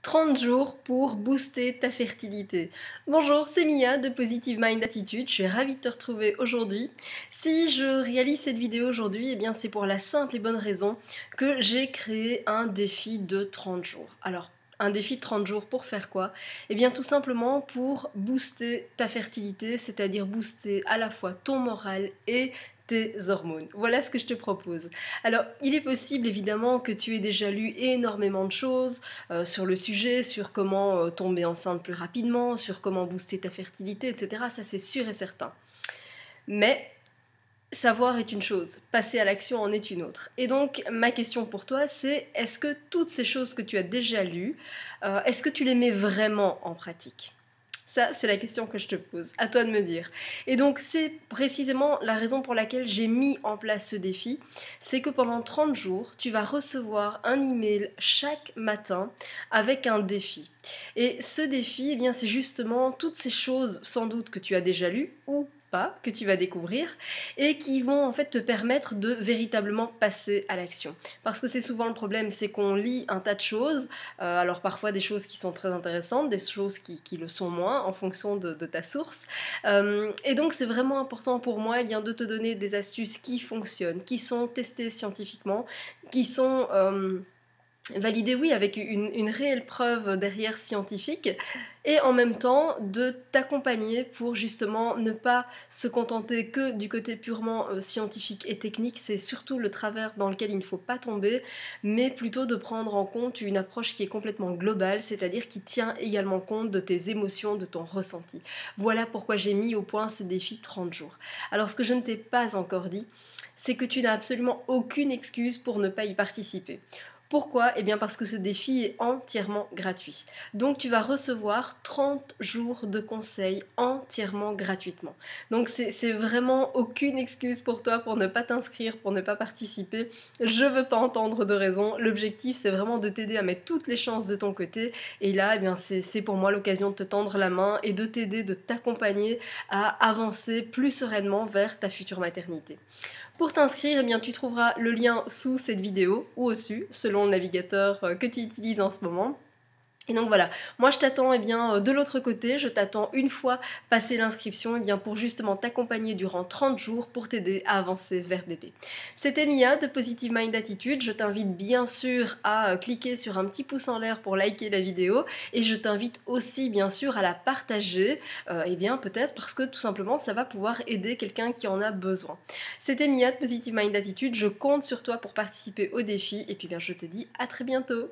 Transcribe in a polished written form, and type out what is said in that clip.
30 jours pour booster ta fertilité. Bonjour, c'est Mia de Positive Mind Attitude, je suis ravie de te retrouver aujourd'hui. Si je réalise cette vidéo aujourd'hui, eh bien c'est pour la simple et bonne raison que j'ai créé un défi de 30 jours. Alors, un défi de 30 jours pour faire quoi? Eh bien tout simplement pour booster ta fertilité, c'est-à-dire booster à la fois ton moral et tes hormones. Voilà ce que je te propose. Alors, il est possible évidemment que tu aies déjà lu énormément de choses sur le sujet, sur comment tomber enceinte plus rapidement, sur comment booster ta fertilité, etc. Ça c'est sûr et certain. Mais savoir est une chose, passer à l'action en est une autre. Et donc, ma question pour toi, c'est est-ce que toutes ces choses que tu as déjà lues, est-ce que tu les mets vraiment en pratique ? Ça, c'est la question que je te pose. À toi de me dire. Et donc, c'est précisément la raison pour laquelle j'ai mis en place ce défi. C'est que pendant 30 jours, tu vas recevoir un email chaque matin avec un défi. Et ce défi, eh bien, c'est justement toutes ces choses, sans doute, que tu as déjà lues ou pas, que tu vas découvrir et qui vont en fait te permettre de véritablement passer à l'action. Parce que c'est souvent le problème, c'est qu'on lit un tas de choses, alors parfois des choses qui sont très intéressantes, des choses qui le sont moins en fonction de ta source. Et donc c'est vraiment important pour moi eh bien, de te donner des astuces qui fonctionnent, qui sont testées scientifiquement, qui sont validées, oui, avec une réelle preuve derrière scientifique, et en même temps de t'accompagner pour justement ne pas se contenter que du côté purement scientifique et technique. C'est surtout le travers dans lequel il ne faut pas tomber, mais plutôt de prendre en compte une approche qui est complètement globale, c'est-à-dire qui tient également compte de tes émotions, de ton ressenti. Voilà pourquoi j'ai mis au point ce défi 30 jours. Alors ce que je ne t'ai pas encore dit, c'est que tu n'as absolument aucune excuse pour ne pas y participer. Pourquoi? Eh bien parce que ce défi est entièrement gratuit. Donc tu vas recevoir 30 jours de conseils entièrement gratuitement. Donc c'est vraiment aucune excuse pour toi pour ne pas t'inscrire, pour ne pas participer. Je veux pas entendre de raison. L'objectif c'est vraiment de t'aider à mettre toutes les chances de ton côté. Et là, eh bien c'est pour moi l'occasion de te tendre la main et de t'aider, de t'accompagner à avancer plus sereinement vers ta future maternité. Pour t'inscrire, eh bien, tu trouveras le lien sous cette vidéo ou au-dessus, selon le navigateur que tu utilises en ce moment. Et donc voilà, moi je t'attends eh bien, de l'autre côté, je t'attends une fois passé l'inscription eh bien, pour justement t'accompagner durant 30 jours pour t'aider à avancer vers bébé. C'était Mia de Positive Mind Attitude, je t'invite bien sûr à cliquer sur un petit pouce en l'air pour liker la vidéo et je t'invite aussi bien sûr à la partager, eh bien peut-être parce que tout simplement ça va pouvoir aider quelqu'un qui en a besoin. C'était Mia de Positive Mind Attitude, je compte sur toi pour participer au défi et puis bien je te dis à très bientôt.